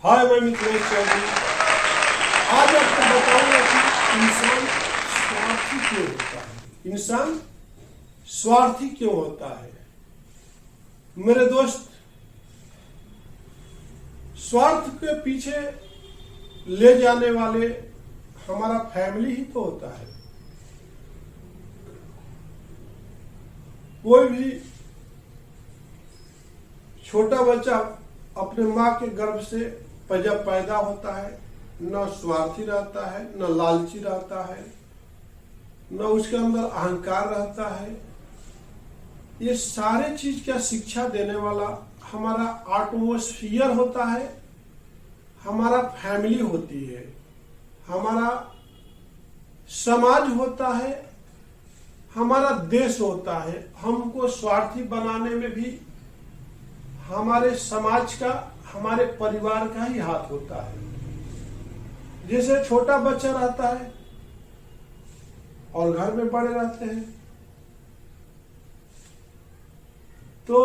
हाय, मैं मिथिलेश चौधरी। आज आपको बताऊंगा कि इंसान स्वार्थी क्यों होता है। इंसान स्वार्थी क्यों होता है। मेरे दोस्त, स्वार्थ के पीछे ले जाने वाले हमारा फैमिली ही तो होता है। कोई भी छोटा बच्चा अपने माँ के गर्भ से जब पैदा होता है, न स्वार्थी रहता है, न लालची रहता है, न उसके अंदर अहंकार रहता है। ये सारे चीज क्या शिक्षा देने वाला हमारा एटमॉस्फेयर होता है, हमारा फैमिली होती है, हमारा समाज होता है, हमारा देश होता है। हमको स्वार्थी बनाने में भी हमारे समाज का, हमारे परिवार का ही हाथ होता है। जैसे छोटा बच्चा रहता है और घर में बड़े रहते हैं, तो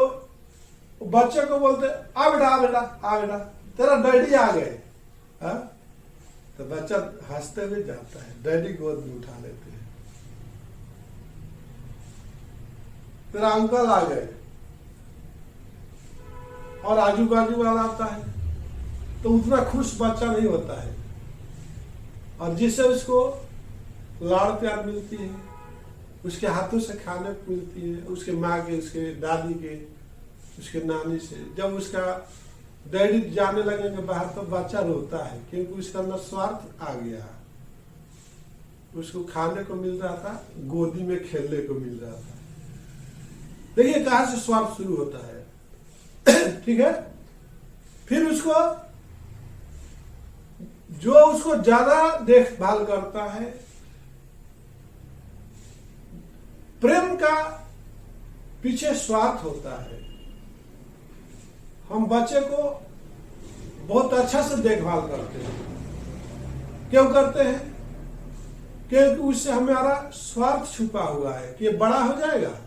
बच्चे को बोलते आ बेटा, आ बेटा, आ बेटा, तेरा डैडी आ गए। तो बच्चा हंसते हुए जाता है, डैडी गोद में उठा लेते हैं। तेरा अंकल आ गए, और आजू बाजू वाला आता है तो उतना खुश बच्चा नहीं होता है। और जिससे उसको लाड़ प्यार मिलती है, उसके हाथों से खाने को मिलती है, उसके माँ के, उसके दादी के, उसके नानी से। जब उसका डैडी जाने लगेंगे बाहर तो बच्चा रोता है, क्योंकि उसके अंदर स्वार्थ आ गया। उसको खाने को मिल रहा था, गोदी में खेलने को मिल रहा था। देखिए कहां से स्वार्थ शुरू होता है। ठीक है। फिर उसको जो उसको ज्यादा देखभाल करता है, प्रेम का पीछे स्वार्थ होता है। हम बच्चे को बहुत अच्छा से देखभाल करते हैं। क्यों करते हैं? क्योंकि उससे हमारा स्वार्थ छुपा हुआ है कि ये बड़ा हो जाएगा।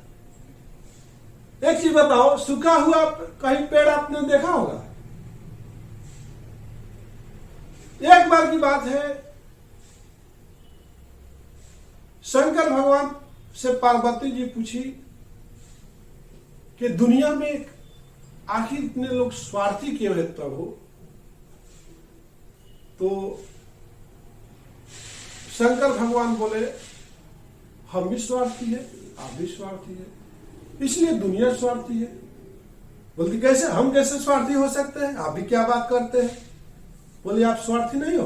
एक चीज बताओ, सूखा हुआ कहीं पेड़ आपने देखा होगा? एक बार की बात है, शंकर भगवान से पार्वती जी पूछी कि दुनिया में आखिर इतने लोग स्वार्थी क्यों है प्रभु? तो शंकर भगवान बोले, हम भी स्वार्थी है, आप भी स्वार्थी है, इसलिए दुनिया स्वार्थी है। बोलती कैसे? हम कैसे स्वार्थी हो सकते हैं? आप भी क्या बात करते हैं? बोले आप स्वार्थी नहीं हो,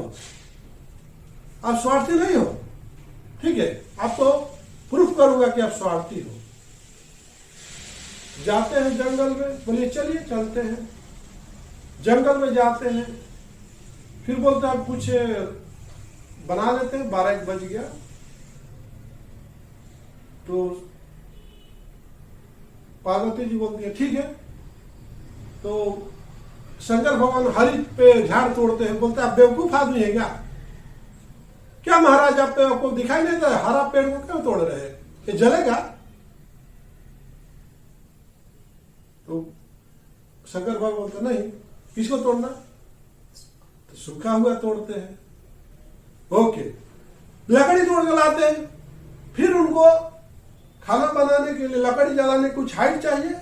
आप स्वार्थी नहीं हो। ठीक है, आपको प्रूफ करूंगा कि आप स्वार्थी हो। जाते हैं जंगल में, बोलिए चलिए चलते हैं। जंगल में जाते हैं, फिर बोलते हैं कुछ बना लेते हैं। 12 बज गया तो पार्वती जी बोलती है ठीक है। तो शंकर भगवान हरी पे झाड़ तोड़ते हैं। बोलते हैं आप बेवकूफ आदमी है क्या महाराज? आपको दिखाई नहीं देता हरा पेड़ को क्यों तोड़ रहे हैं? ये जलेगा? तो शंकर भगवान बोलते नहीं, किसको तोड़ना? तो सूखा हुआ तोड़ते हैं। ओके, लकड़ी तोड़ के लाते हैं। फिर उनको खाना बनाने के लिए, लकड़ी जलाने कुछ हाइट चाहिए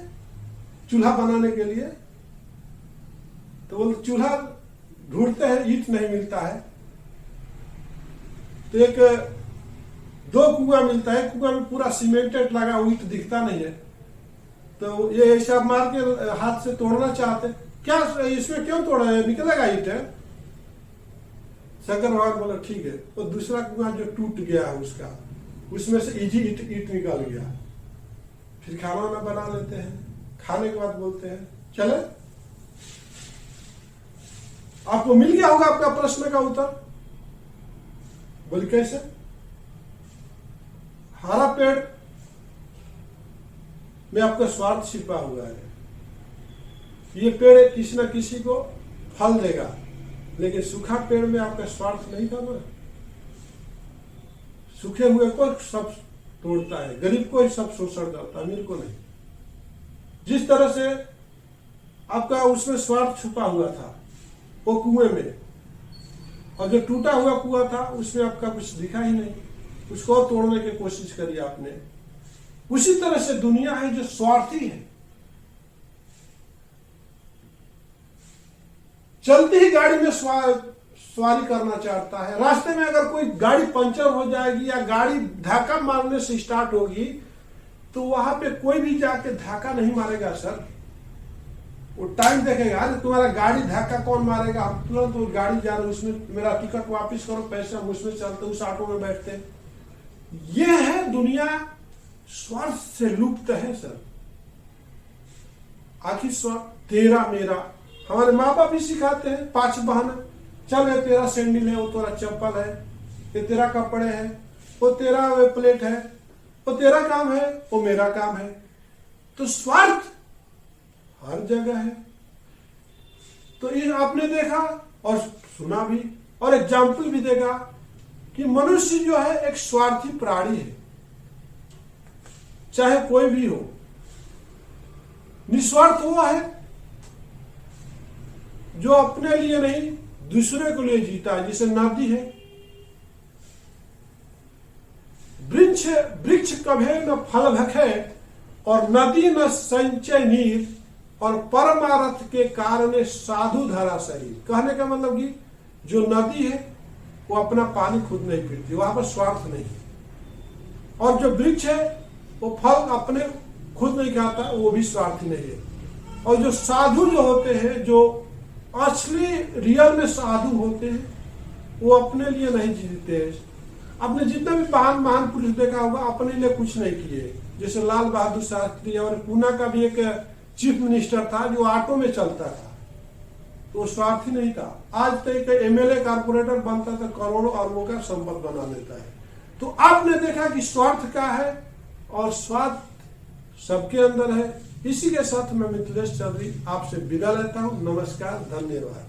चूल्हा बनाने के लिए। तो बोलते चूल्हा ढूंढते हैं, ईंट नहीं मिलता है। तो एक 2 कुआं मिलता है, कुआं में पूरा सीमेंटेड लगा, ईंट दिखता नहीं है। तो ये ऐसा मार के हाथ से तोड़ना चाहते, क्या इसमें क्यों तोड़ा है, निकलेगा ईंट है। शंकर भगवान बोला ठीक है। तो दूसरा कुआं जो टूट गया है उसमें से इजी ईट निकाल गया। फिर खाना वाना बना लेते हैं। खाने के बाद बोलते हैं चले। आपको मिल गया होगा आपका प्रश्न का उत्तर। बोले कैसे? हरा पेड़ में आपका स्वार्थ छिपा हुआ है। ये पेड़ किसी न किसी को फल देगा, लेकिन सूखा पेड़ में आपका स्वार्थ नहीं था ना। सूखे हुए को सब तोड़ता है, गरीब को ही सब शोषण करता है, अमीर को नहीं। जिस तरह से आपका उसमें स्वार्थ छुपा हुआ था, वो कुएं में, और जो टूटा हुआ कुआं था उसमें आपका कुछ दिखा ही नहीं, उसको और तोड़ने की कोशिश करी आपने। उसी तरह से दुनिया है जो स्वार्थी है, चलती ही गाड़ी में सवारी करना चाहता है। रास्ते में अगर कोई गाड़ी पंचर हो जाएगी या गाड़ी धक्का मारने से स्टार्ट होगी तो वहां पे कोई भी जाके धक्का नहीं मारेगा सर, वो टाइम देखेगा, अरे तुम्हारा गाड़ी धक्का कौन मारेगा, हम तुरंत वो गाड़ी जा रहे उसमें मेरा टिकट वापस करो, पैसे हम उसमें चलते, उस ऑटो में बैठते। ये है दुनिया, स्वार्थ से लुप्त है सर। आखिर स्वार्थ तेरा मेरा, हमारे माँ बाप भी सिखाते हैं, 5 बहन, चल ये तेरा सैंडल है, वो तेरा चप्पल है, ये तेरा कपड़े है, वो तेरा प्लेट है, वो तेरा काम है, वो मेरा काम है। तो स्वार्थ हर जगह है। तो ये आपने देखा और सुना भी और एग्जाम्पल भी देखा कि मनुष्य जो है एक स्वार्थी प्राणी है, चाहे कोई भी हो। निस्वार्थ वो है जो अपने लिए नहीं दूसरे के लिए जीता है, जैसे नदी है, वृक्ष कभे न फल भखे और नदी न संचय नीर और परमारथ के कारण साधु धरा शरीर। कहने का मतलब कि जो नदी है वो अपना पानी खुद नहीं पीती, वहां पर स्वार्थ नहीं है, और जो वृक्ष है वो फल अपने खुद नहीं खाता, वो भी स्वार्थी नहीं है। और जो साधु जो होते हैं, जो असली रियल में साधु होते हैं, वो अपने लिए नहीं जीते हैं। आपने जितना भी महान पुरुष देखा होगा अपने लिए कुछ नहीं किए, जैसे लाल बहादुर शास्त्री, और पूना का भी एक चीफ मिनिस्टर था जो ऑटो में चलता था, तो स्वार्थी नहीं था। आज तक एमएलए कारपोरेटर बनता था, करोड़ों अरबों का संपत्ति बना लेता है। तो आपने देखा कि स्वार्थ का है और स्वार्थ सबके अंदर है। इसी के साथ मैं मिथिलेश चौधरी आपसे विदा लेता हूं। नमस्कार, धन्यवाद।